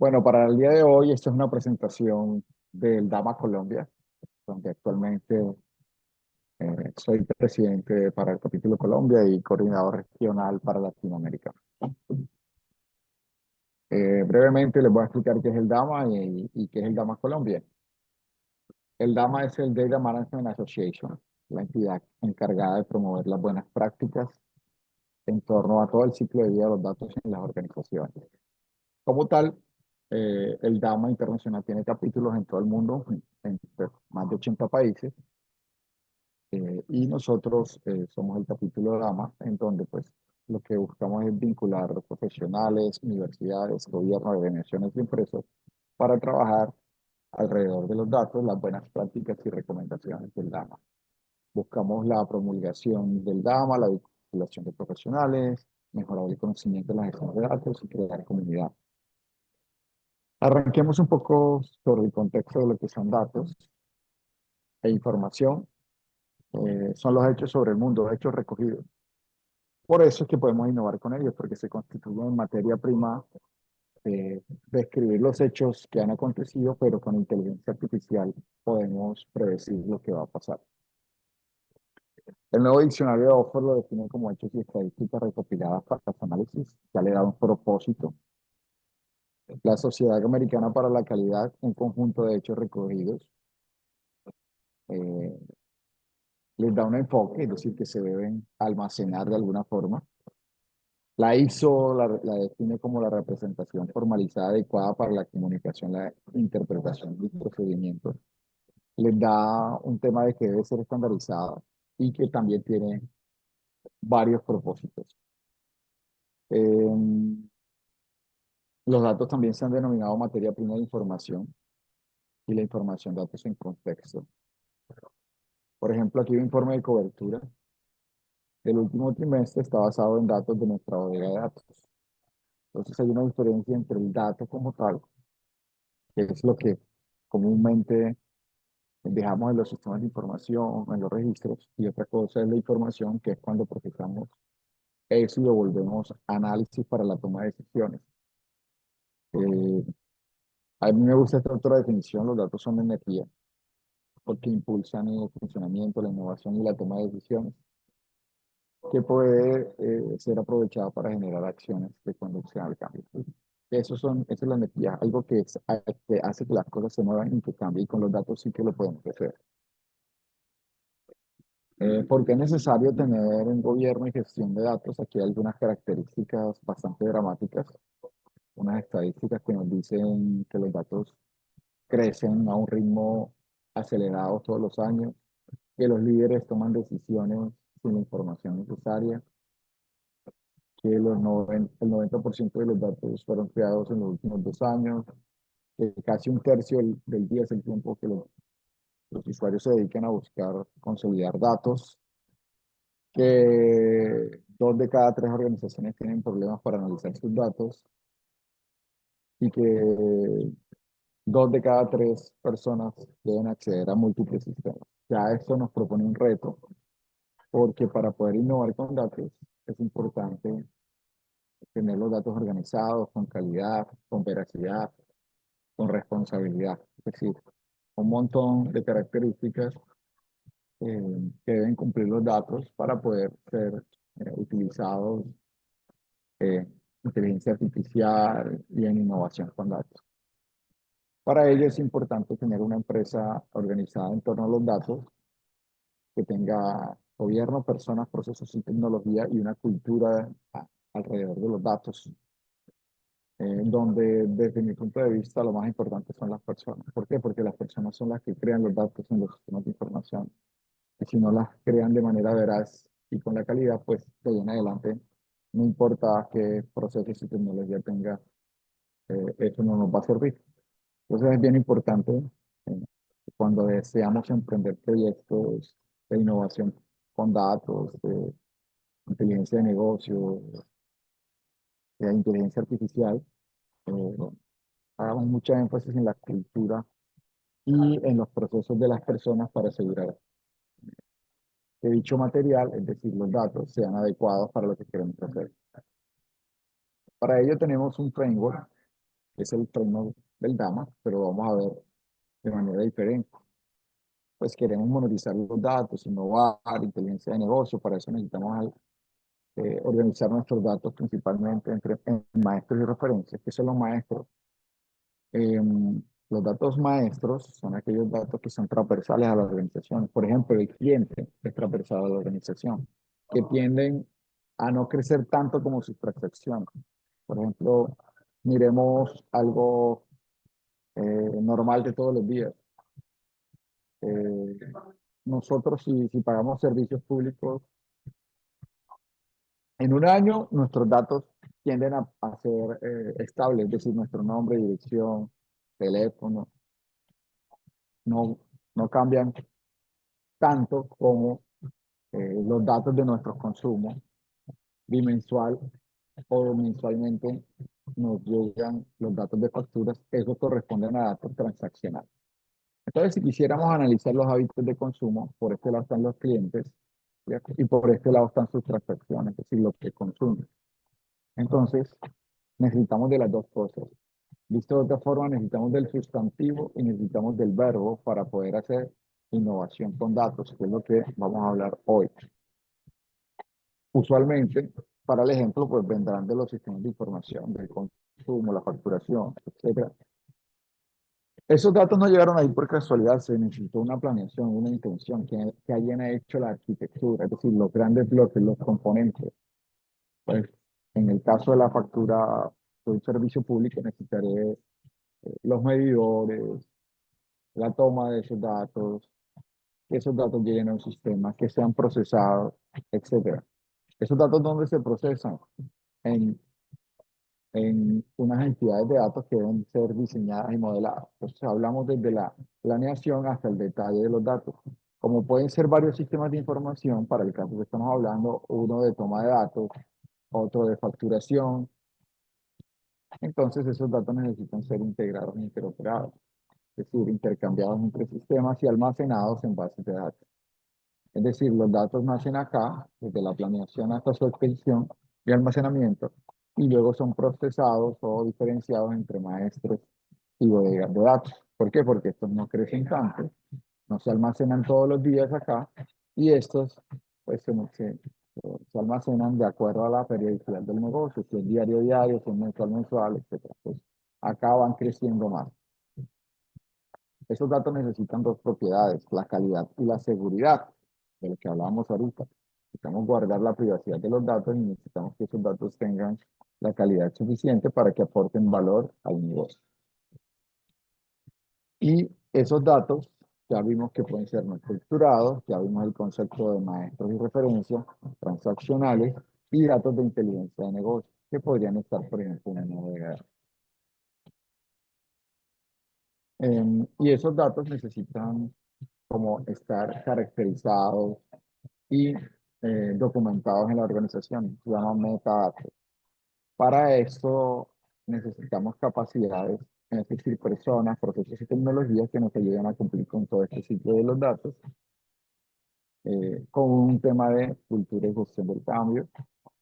Bueno, para el día de hoy, esta es una presentación del Dama Colombia, donde actualmente soy presidente para el capítulo Colombia y coordinador regional para Latinoamérica. Brevemente les voy a explicar qué es el Dama y qué es el Dama Colombia. El Dama es el Data Management Association, la entidad encargada de promover las buenas prácticas en torno a todo el ciclo de vida de los datos en las organizaciones. Como tal, el DAMA Internacional tiene capítulos en todo el mundo, en más de 80 países, y nosotros somos el capítulo DAMA, en donde pues lo que buscamos es vincular profesionales, universidades, gobiernos, organizaciones y empresas para trabajar alrededor de los datos, las buenas prácticas y recomendaciones del DAMA. Buscamos la promulgación del DAMA, la vinculación de profesionales, mejorar el conocimiento de la gestión de datos y crear comunidad. Arranquemos un poco sobre el contexto de lo que son datos e información. Son los hechos sobre el mundo, hechos recogidos. Por eso es que podemos innovar con ellos, porque se constituyen materia prima de escribir los hechos que han acontecido, pero con inteligencia artificial podemos predecir lo que va a pasar. El nuevo diccionario de Oxford lo define como hechos y estadísticas recopiladas para los análisis, ya le da un propósito. La Sociedad Americana para la Calidad, un conjunto de hechos recogidos, eh, les da un enfoque, es decir, que se deben almacenar de alguna forma. La ISO la define como la representación formalizada adecuada para la comunicación, la interpretación y procedimientos. Les da un tema de que debe ser estandarizada y que también tiene varios propósitos. Eh, los datos también se han denominado materia prima de información y la información datos en contexto. Por ejemplo, aquí un informe de cobertura. El último trimestre está basado en datos de nuestra bodega de datos. Entonces hay una diferencia entre el dato como tal, que es lo que comúnmente dejamos en los sistemas de información, en los registros, y otra cosa es la información, que es cuando procesamos eso y lo volvemos análisis para la toma de decisiones. Eh, a mí me gusta esta otra definición: los datos son energía, porque impulsan el funcionamiento, la innovación y la toma de decisiones, que puede ser aprovechada para generar acciones de conducción al cambio. Esa es la energía, algo que hace que las cosas se muevan y que cambien, y con los datos sí que lo podemos hacer. ¿Por qué es necesario tener un gobierno y gestión de datos? Aquí hay algunas características bastante dramáticas, unas estadísticas que nos dicen que los datos crecen a un ritmo acelerado todos los años, que los líderes toman decisiones sin la información necesaria, que el 90% de los datos fueron creados en los últimos 2 años, que casi un tercio del día es el tiempo que los usuarios se dedican a buscar, consolidar datos, que 2 de cada 3 organizaciones tienen problemas para analizar sus datos y que 2 de cada 3 personas deben acceder a múltiples sistemas. Ya esto nos propone un reto, porque para poder innovar con datos es importante tener los datos organizados, con calidad, con veracidad, con responsabilidad. Es decir, un montón de características que deben cumplir los datos para poder ser utilizados en inteligencia artificial y en innovación con datos. Para ello es importante tener una empresa organizada en torno a los datos, que tenga gobierno, personas, procesos y tecnología y una cultura alrededor de los datos, donde desde mi punto de vista lo más importante son las personas. ¿Por qué? Porque las personas son las que crean los datos en los sistemas de información. Y si no las crean de manera veraz y con la calidad, pues de ahí en adelante, no importa qué procesos y tecnología tenga, eso no nos va a servir. Entonces es bien importante eh, cuando deseamos emprender proyectos de innovación con datos, de inteligencia de negocio, de inteligencia artificial, eh, hagamos mucha énfasis en la cultura y en los procesos de las personas para asegurar que dicho material, es decir, los datos, sean adecuados para lo que queremos hacer. Para ello tenemos un framework es el framework del DAMA, pero vamos a ver de manera diferente. Pues queremos monetizar los datos, innovar, inteligencia de negocio, para eso necesitamos organizar nuestros datos principalmente en maestros y referencias. ¿Qué son los maestros? Los datos maestros son aquellos datos que son transversales a la organización. Por ejemplo, el cliente es transversal a la organización, que tienden a no crecer tanto como sus transacciones. Por ejemplo, miremos algo normal de todos los días. Eh, nosotros, si pagamos servicios públicos, en un año nuestros datos tienden a ser estables, es decir, nuestro nombre, dirección, teléfono, no, no cambian tanto como los datos de nuestros consumos bimensual o mensualmente nos llegan los datos de facturas, esos corresponden a datos transaccionales. Entonces, si quisiéramos analizar los hábitos de consumo, por este lado están los clientes, ¿cierto? Y por este lado están sus transacciones, es decir, lo que consumen. Entonces, necesitamos de las dos cosas. Visto de otra forma, necesitamos del sustantivo y necesitamos del verbo para poder hacer innovación con datos, que es lo que vamos a hablar hoy. Usualmente, para el ejemplo, pues vendrán de los sistemas de información, del consumo, la facturación, etcétera. Esos datos no llegaron ahí por casualidad, se necesitó una planeación, una intención, que alguien ha hecho la arquitectura, es decir, los grandes bloques, los componentes. Pues, en el caso de la factura de un servicio público, necesitaré los medidores, la toma de esos datos, que esos datos lleguen a un sistema, que sean procesados, etcétera. ¿Esos datos dónde se procesan? En unas entidades de datos que deben ser diseñadas y modeladas. Entonces, hablamos desde la planeación hasta el detalle de los datos. Como pueden ser varios sistemas de información, para el caso que estamos hablando, uno de toma de datos, otro de facturación, entonces esos datos necesitan ser integrados e interoperados, es decir, intercambiados entre sistemas y almacenados en bases de datos. Es decir, los datos nacen acá, desde la planeación hasta su expedición y almacenamiento, y luego son procesados o diferenciados entre maestros y bodegas de datos. ¿Por qué? Porque estos no crecen tanto, no se almacenan todos los días acá, y estos pues se almacenan de acuerdo a la periodicidad del negocio, si es diario diario, si es mensual mensual, etc. Pues acá van creciendo más. Esos datos necesitan dos propiedades, la calidad y la seguridad, de lo que hablábamos ahorita. Necesitamos guardar la privacidad de los datos y necesitamos que esos datos tengan la calidad suficiente para que aporten valor al negocio. Y esos datos, ya vimos que pueden ser no estructurados, ya vimos el concepto de maestros y referencias, transaccionales y datos de inteligencia de negocio, que podrían estar, por ejemplo, en una bodega. Y esos datos necesitan como estar caracterizados y documentados en la organización. Se llaman metadatos. Para esto necesitamos capacidades, es decir, personas, procesos y tecnologías que nos ayuden a cumplir con todo este ciclo de los datos, con un tema de cultura y gestión del cambio,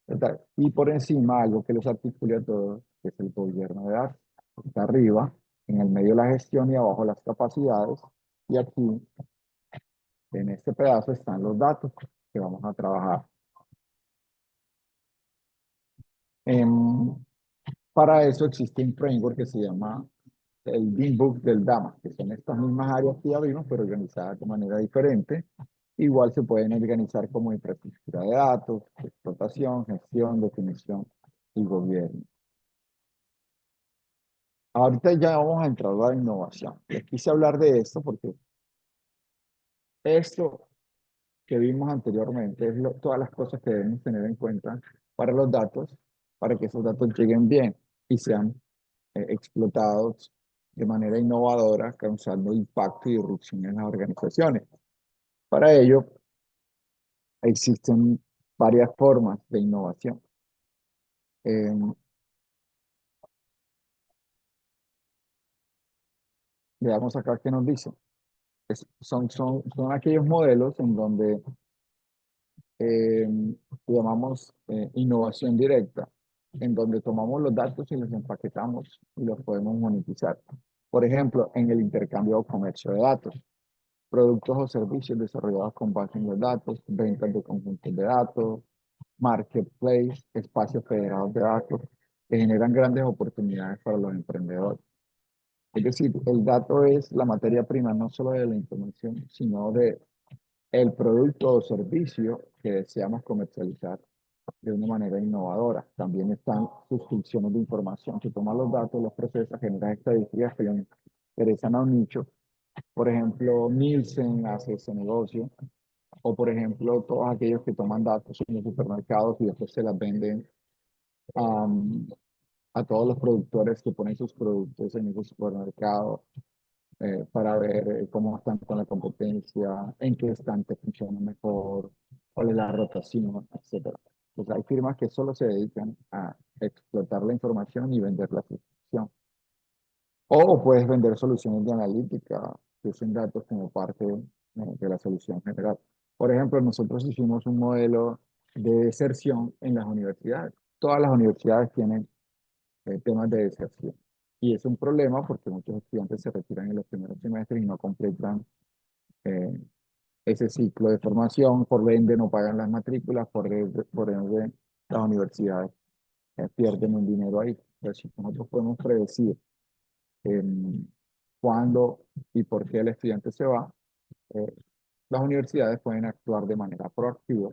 ¿verdad? Y por encima, algo que los articula a todos, que es el gobierno de datos. Está arriba, en el medio la gestión y abajo las capacidades. Y aquí, en este pedazo, están los datos que vamos a trabajar. Em, para eso existe un framework que se llama el Bean Book del DAMA, que son estas mismas áreas que ya vimos, pero organizadas de manera diferente. Igual se pueden organizar como infraestructura de datos, explotación, gestión, definición y gobierno. Ahorita ya vamos a entrar a la innovación. Les quise hablar de esto porque esto que vimos anteriormente es todas las cosas que debemos tener en cuenta para los datos, para que esos datos lleguen bien y sean explotados de manera innovadora, causando impacto y disrupción en las organizaciones. Para ello, existen varias formas de innovación. Eh, Veamos acá qué nos dice. Son aquellos modelos en donde llamamos innovación directa. en donde tomamos los datos y los empaquetamos y los podemos monetizar. Por ejemplo, en el intercambio o comercio de datos, productos o servicios desarrollados con base en los datos, ventas de conjuntos de datos, marketplace, espacios federados de datos, que generan grandes oportunidades para los emprendedores. Es decir, el dato es la materia prima no solo de la información, sino de el producto o servicio que deseamos comercializar de una manera innovadora. También están suscripciones de información que toman los datos, los procesa, genera estadísticas que le interesan a un nicho. Por ejemplo, Nielsen hace ese negocio, o por ejemplo, todos aquellos que toman datos en los supermercados y después se las venden um, a todos los productores que ponen sus productos en esos supermercados para ver cómo están con la competencia, en qué estante funciona mejor, cuál es la rotación, etcétera. Pues hay firmas que solo se dedican a explotar la información y vender la suscripción. O puedes vender soluciones de analítica que usen datos como parte de la solución general. Por ejemplo, nosotros hicimos un modelo de deserción en las universidades. Todas las universidades tienen temas de deserción. Y es un problema porque muchos estudiantes se retiran en los primeros semestres y no completan eh, ese ciclo de formación, por ende no pagan las matrículas, por ende las universidades pierden un dinero ahí. Entonces, si nosotros podemos predecir cuándo y por qué el estudiante se va, eh, las universidades pueden actuar de manera proactiva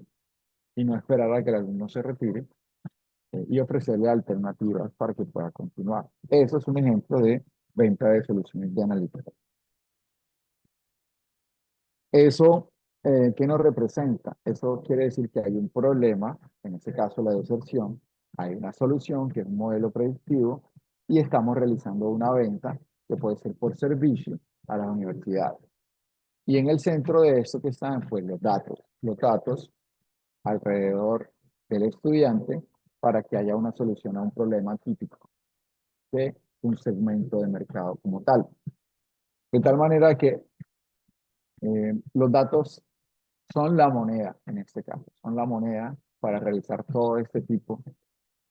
y no esperar a que el alumno se retire y ofrecerle alternativas para que pueda continuar. Eso es un ejemplo de venta de soluciones de analítica. Eso, ¿qué nos representa? Eso quiere decir que hay un problema, en este caso la deserción, hay una solución que es un modelo predictivo y estamos realizando una venta que puede ser por servicio a las universidades. Y en el centro de esto que están, pues los datos alrededor del estudiante para que haya una solución a un problema típico de un segmento de mercado como tal. De tal manera que los datos son la moneda, en este caso, son la moneda para realizar todo este tipo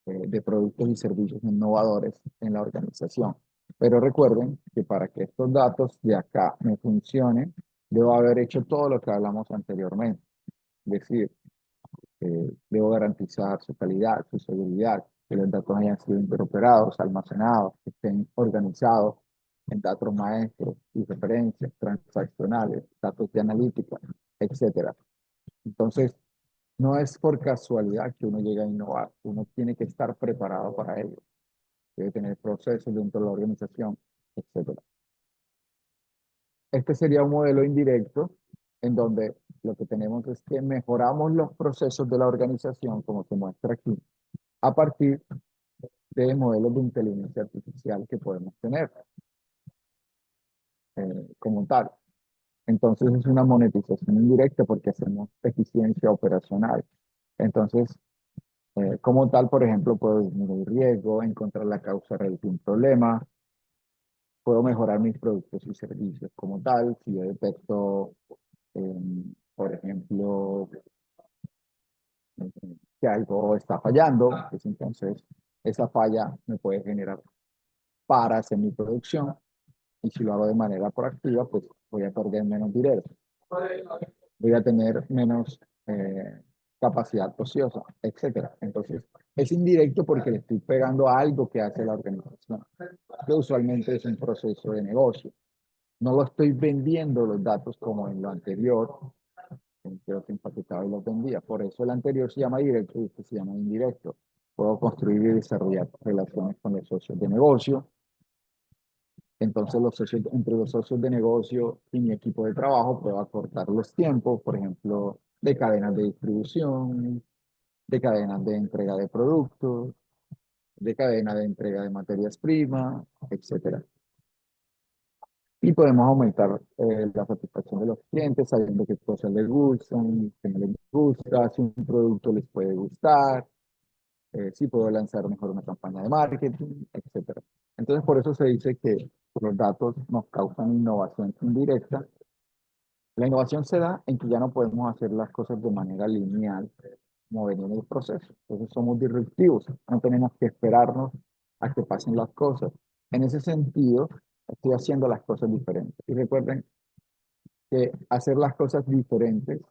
de productos y servicios innovadores en la organización. Pero recuerden que para que estos datos de acá me funcionen, debo haber hecho todo lo que hablamos anteriormente. Es decir, debo garantizar su calidad, su seguridad, que los datos hayan sido interoperados, almacenados, que estén organizados en datos maestros y referencias transaccionales, datos de analítica, etcétera. Entonces, no es por casualidad que uno llega a innovar, uno tiene que estar preparado para ello, debe tener procesos dentro de la organización, etcétera. Este sería un modelo indirecto en donde lo que tenemos es que mejoramos los procesos de la organización, como se muestra aquí, a partir de modelos de inteligencia artificial que podemos tener como tal. Entonces es una monetización indirecta porque hacemos eficiencia operacional. Entonces, como tal, por ejemplo, puedo disminuir riesgo, encontrar la causa raíz de un problema, puedo mejorar mis productos y servicios como tal. Si yo detecto, por ejemplo, que algo está fallando, pues entonces esa falla me puede generar paras en mi producción y si lo hago de manera proactiva, pues voy a perder menos dinero, voy a tener menos capacidad ociosa, etcétera. Entonces, es indirecto porque le estoy pegando a algo que hace la organización, que usualmente es un proceso de negocio. No lo estoy vendiendo los datos como en lo anterior, en que los empaquetaba y los vendía. Por eso el anterior se llama directo y este se llama indirecto. Puedo construir y desarrollar relaciones con los socios de negocio. Entonces, entre los socios de negocio y mi equipo de trabajo puedo acortar los tiempos, por ejemplo, de cadenas de distribución, de cadenas de entrega de productos, de cadena de entrega de materias primas, etcétera. Y podemos aumentar la satisfacción de los clientes sabiendo qué cosas les gustan, qué no les gusta, si un producto les puede gustar, si puedo lanzar mejor una campaña de marketing, etcétera. Entonces, por eso se dice que los datos nos causan innovación indirecta. La innovación se da en que ya no podemos hacer las cosas de manera lineal, como venía en el proceso. Entonces somos disruptivos, no tenemos que esperarnos a que pasen las cosas. En ese sentido, estoy haciendo las cosas diferentes. Y recuerden que hacer las cosas diferentes,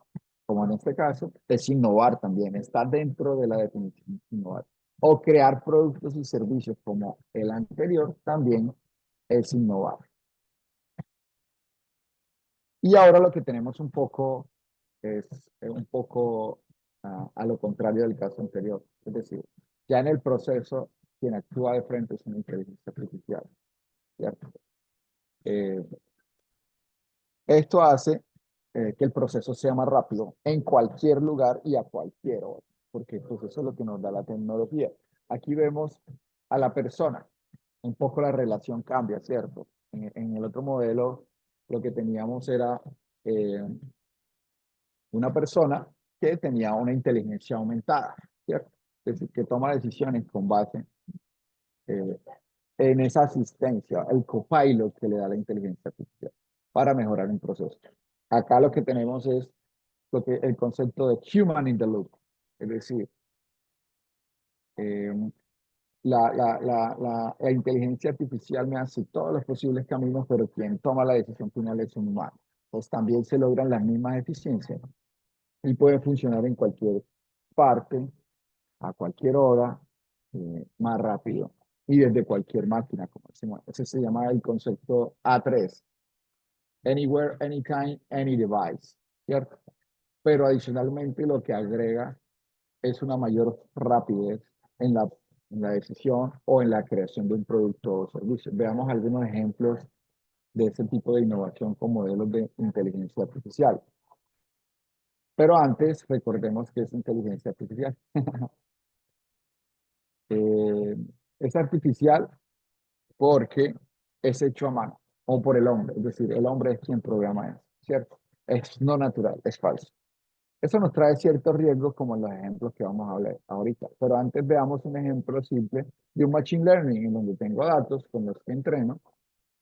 como en este caso, es innovar también, está dentro de la definición de innovar. O crear productos y servicios como el anterior también es innovar. Y ahora lo que tenemos un poco es un poco a lo contrario del caso anterior. Es decir, ya en el proceso, quien actúa de frente es una inteligencia artificial, ¿cierto? Eh, Esto hace que el proceso sea más rápido en cualquier lugar y a cualquier hora, porque pues eso es lo que nos da la tecnología. Aquí vemos a la persona, un poco la relación cambia, ¿cierto? En el otro modelo lo que teníamos era eh, una persona que tenía una inteligencia aumentada, ¿cierto? Es decir, que toma decisiones con base eh, en esa asistencia, el copilot que le da la inteligencia artificial para mejorar un proceso. Acá lo que tenemos es el concepto de human in the loop, es decir, eh, la inteligencia artificial me hace todos los posibles caminos, pero quien toma la decisión final es un humano. Pues también se logran las mismas eficiencias y puede funcionar en cualquier parte, a cualquier hora, más rápido y desde cualquier máquina, como decimos. Ese se llama el concepto A3, Anywhere, Anytime, Any Device, ¿cierto? Pero adicionalmente lo que agrega es una mayor rapidez en en la decisión o en la creación de un producto o servicio. Veamos algunos ejemplos de ese tipo de innovación con modelos de inteligencia artificial. Pero antes, recordemos que es inteligencia artificial. Eh, es artificial porque es hecho a mano o por el hombre, es decir, el hombre es quien programa eso, ¿cierto? Es no natural, es falso. Eso nos trae ciertos riesgos como en los ejemplos que vamos a hablar ahorita, pero antes veamos un ejemplo simple de un machine learning en donde tengo datos con los que entreno.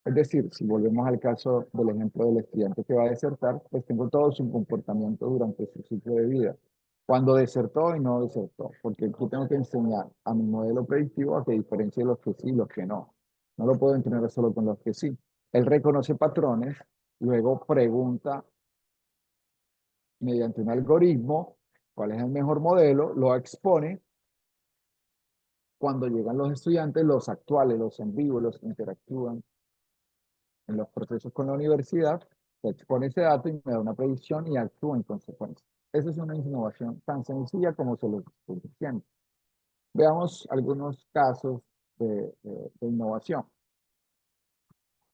Es decir, si volvemos al caso del ejemplo del estudiante que va a desertar, pues tengo todo su comportamiento durante su ciclo de vida. Cuando desertó y no desertó, porque yo tengo que enseñar a mi modelo predictivo a que diferencie los que sí y los que no. No lo puedo entrenar solo con los que sí. Él reconoce patrones, luego pregunta mediante un algoritmo cuál es el mejor modelo, lo expone. Cuando llegan los estudiantes, los actuales, los en vivo, los que interactúan en los procesos con la universidad, se expone ese dato y me da una predicción y actúa en consecuencia. Esa es una innovación tan sencilla como se lo estoy diciendo. Veamos algunos casos de innovación.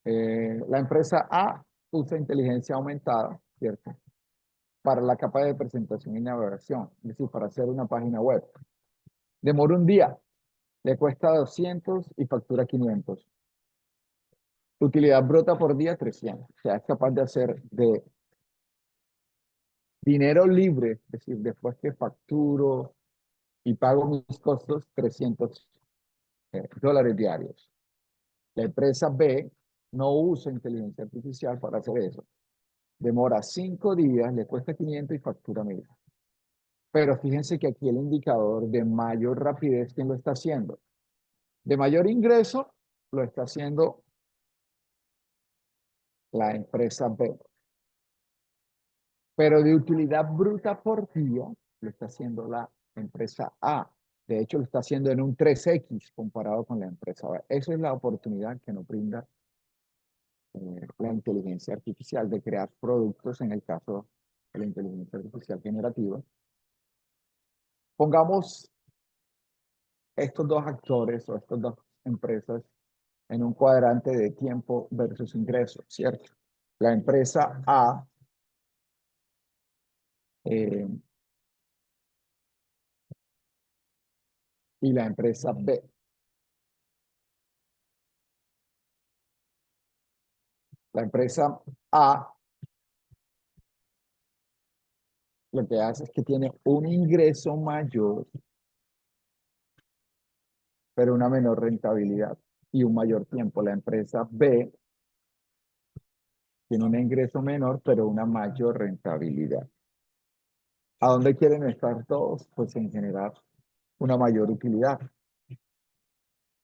La empresa A usa inteligencia aumentada, ¿cierto? Para la capa de presentación y navegación, es decir, para hacer una página web. Demora un día, le cuesta 200 y factura 500. Utilidad bruta por día, 300. O sea, es capaz de hacer de dinero libre, es decir, después que facturo y pago mis costos, 300 dólares diarios. La empresa B no usa inteligencia artificial para hacer eso. Demora 5 días, le cuesta 500 y factura 1000. Pero fíjense que aquí el indicador de mayor rapidez, ¿quién lo está haciendo? De mayor ingreso, lo está haciendo la empresa B. Pero de utilidad bruta por día, lo está haciendo la empresa A. De hecho, lo está haciendo en un 3X comparado con la empresa B. Esa es la oportunidad que nos brinda la inteligencia artificial de crear productos, en el caso de la inteligencia artificial generativa. Pongamos estos dos actores o estas dos empresas en un cuadrante de tiempo versus ingresos, ¿cierto? La empresa A eh, y la empresa B. La empresa A lo que hace es que tiene un ingreso mayor, pero una menor rentabilidad y un mayor tiempo. La empresa B tiene un ingreso menor, pero una mayor rentabilidad. ¿A dónde quieren estar todos? Pues en generar una mayor utilidad,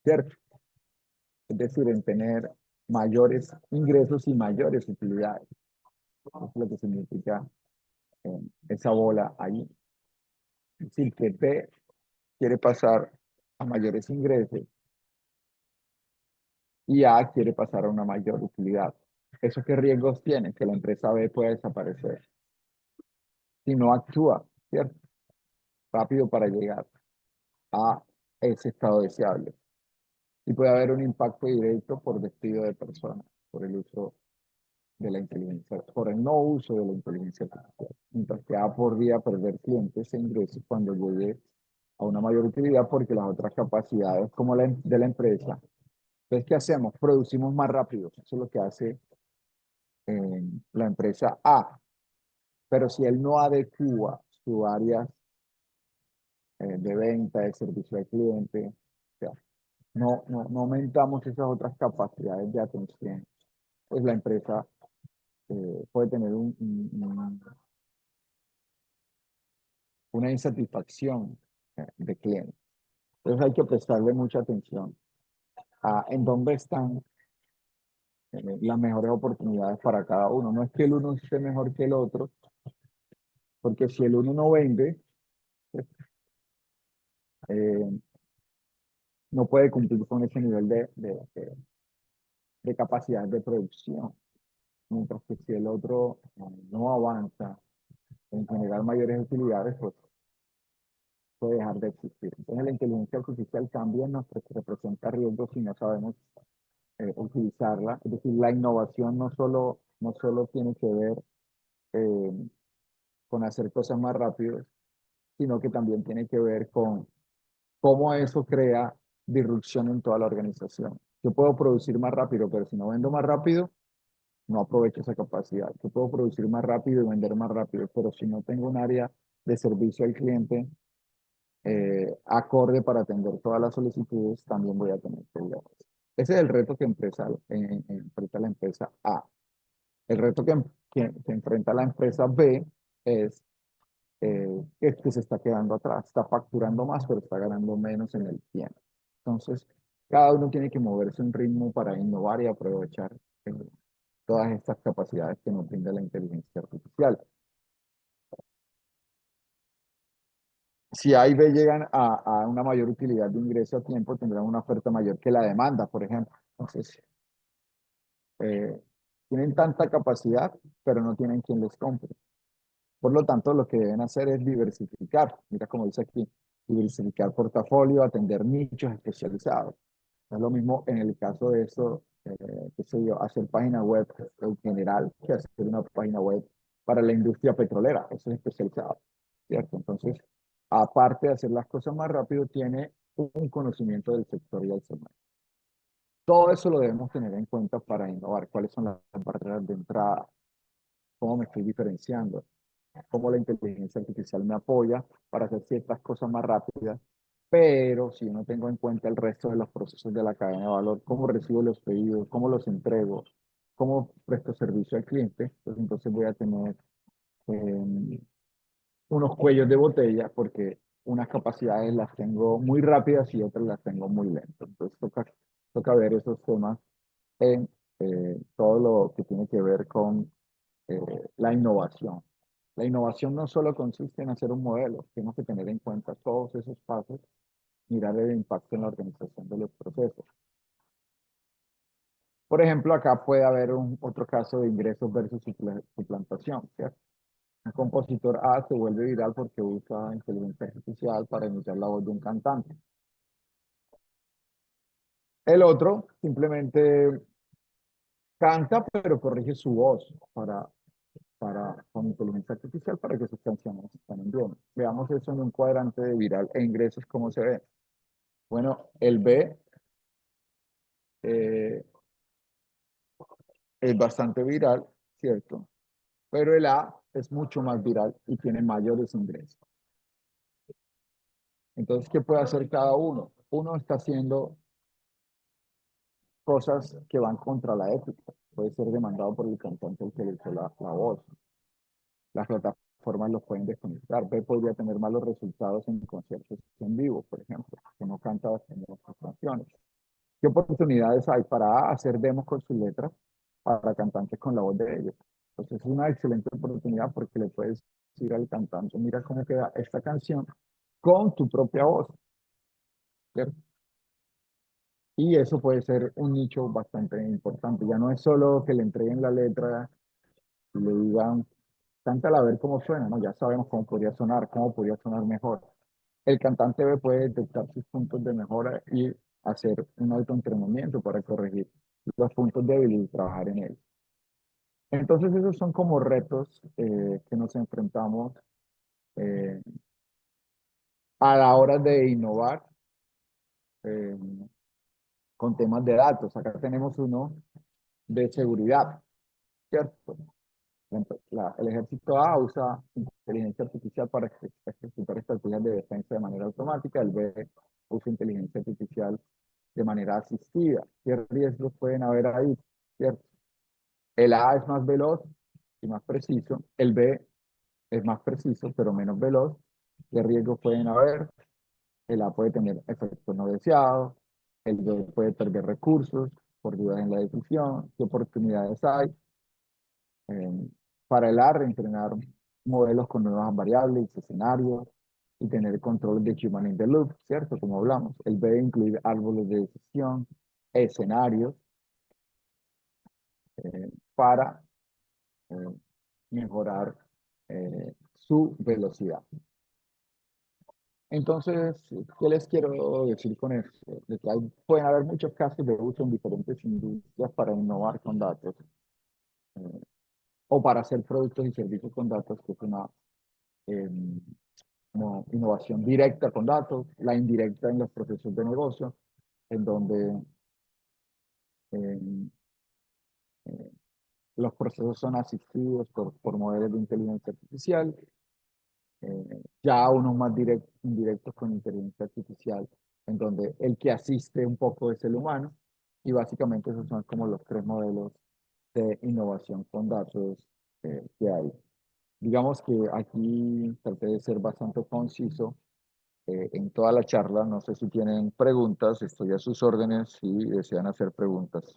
¿cierto? Es decir, en tener mayores ingresos y mayores utilidades. Eso es lo que significa esa bola ahí. Es decir, que P quiere pasar a mayores ingresos y A quiere pasar a una mayor utilidad. ¿Eso qué riesgos tiene? Que la empresa B pueda desaparecer si no actúa, ¿cierto? Rápido para llegar a ese estado deseable. Y puede haber un impacto directo por despido de personas, por el uso de la inteligencia, por el no uso de la inteligencia artificial. Mientras que A podría perder clientes e ingresos cuando llegue a una mayor utilidad porque las otras capacidades como la de la empresa. Entonces, ¿qué hacemos? Producimos más rápido. Eso es lo que hace la empresa A. Pero si él no adecua su área de venta, de servicio al cliente, o sea, no aumentamos esas otras capacidades de atención, pues la empresa puede tener una insatisfacción de clientes. Entonces hay que prestarle mucha atención a en dónde están las mejores oportunidades para cada uno. No es que el uno esté mejor que el otro, porque si el uno no vende, eh, no puede cumplir con ese nivel de capacidad de producción. Mientras que si el otro no avanza en generar mayores utilidades, pues puede dejar de existir. Entonces la inteligencia artificial también nos representa riesgos si no sabemos utilizarla. Es decir, la innovación no solo tiene que ver eh, con hacer cosas más rápido, sino que también tiene que ver con cómo eso crea disrupción en toda la organización. Yo puedo producir más rápido, pero si no vendo más rápido, no aprovecho esa capacidad. Yo puedo producir más rápido y vender más rápido, pero si no tengo un área de servicio al cliente acorde para atender todas las solicitudes, también voy a tener problemas. Ese es el reto que enfrenta la empresa A. El reto que enfrenta la empresa B es que se está quedando atrás, está facturando más, pero está ganando menos en el tiempo. Entonces, cada uno tiene que moverse un ritmo para innovar y aprovechar eh, todas estas capacidades que nos brinda la inteligencia artificial. Si A y B llegan a una mayor utilidad de ingreso a tiempo, tendrán una oferta mayor que la demanda, por ejemplo. Entonces, eh, tienen tanta capacidad, pero no tienen quien les compre. Por lo tanto, lo que deben hacer es diversificar. Mira como dice aquí, diversificar portafolio, atender nichos especializados. Es lo mismo en el caso de eso, qué sé yo, hacer página web en general que hacer una página web para la industria petrolera. Eso es especializado, ¿cierto? Entonces, aparte de hacer las cosas más rápido, tiene un conocimiento del sector y del segmento. Todo eso lo debemos tener en cuenta para innovar. ¿Cuáles son las barreras de entrada? ¿Cómo me estoy diferenciando? ¿Cómo la inteligencia artificial me apoya para hacer ciertas cosas más rápidas? Pero si yo no tengo en cuenta el resto de los procesos de la cadena de valor, cómo recibo los pedidos, cómo los entrego, cómo presto servicio al cliente, pues entonces voy a tener eh, unos cuellos de botella porque unas capacidades las tengo muy rápidas y otras las tengo muy lentas. Entonces toca ver esos temas en todo lo que tiene que ver con la innovación. La innovación no solo consiste en hacer un modelo, tenemos que tener en cuenta todos esos pasos, mirar el impacto en la organización de los procesos. Por ejemplo, acá puede haber otro caso de ingresos versus suplantación, ¿cierto? Un compositor A se vuelve viral porque usa inteligencia artificial para imitar la voz de un cantante. El otro simplemente canta, pero corrige su voz con inteligencia artificial para que sus canciones estén bien. Veamos eso en un cuadrante de viral e ingresos, cómo se ve. Bueno, el B eh, es bastante viral, ¿cierto? Pero el A es mucho más viral y tiene mayores ingresos. Entonces, ¿qué puede hacer cada uno? Uno está haciendo cosas que van contra la ética. Puede ser demandado por el cantante el que le hizo la voz. Las plataformas plataformas los pueden desconectar. B podría tener malos resultados en conciertos en vivo, por ejemplo, que no canta bastante sus canciones. ¿Qué oportunidades hay para A, hacer demos con sus letras para cantantes con la voz de ellos? Entonces es una excelente oportunidad porque le puedes decir al cantante, mira cómo queda esta canción con tu propia voz, ¿cierto? Y eso puede ser un nicho bastante importante. Ya no es solo que le entreguen la letra y le digan, cántala a ver cómo suena, ¿no? Ya sabemos cómo podría sonar mejor. El cantante B puede detectar sus puntos de mejora y hacer un autoentrenamiento para corregir los puntos débiles y trabajar en ellos. Entonces esos son como retos que nos enfrentamos eh, a la hora de innovar eh, con temas de datos. Acá tenemos uno de seguridad, ¿cierto? El ejército A usa inteligencia artificial para ejecutar estrategias de defensa de manera automática. El B usa inteligencia artificial de manera asistida. ¿Qué riesgos pueden haber ahí? ¿Cierto? El A es más veloz y más preciso. El B es más preciso, pero menos veloz. ¿Qué riesgos pueden haber? El A puede tener efectos no deseados. El B puede perder recursos por dudas en la decisión. ¿Qué oportunidades hay? eh, para el A, reentrenar modelos con nuevas variables, escenarios y tener control de Human in the Loop, ¿cierto? Como hablamos. El B, incluir árboles de decisión, escenarios para eh, mejorar su velocidad. Entonces, ¿qué les quiero decir con esto? De que pueden haber muchos casos de uso en diferentes industrias para innovar con datos eh, o para hacer productos y servicios con datos, que es una eh, como innovación directa con datos, la indirecta en los procesos de negocio, en donde eh, eh, los procesos son asistidos por modelos de inteligencia artificial, ya unos más indirectos con inteligencia artificial, en donde el que asiste un poco es el humano, y básicamente esos son como los tres modelos de innovación con datos que hay. Digamos que aquí traté de ser bastante conciso en toda la charla. No sé si tienen preguntas, estoy a sus órdenes si desean hacer preguntas.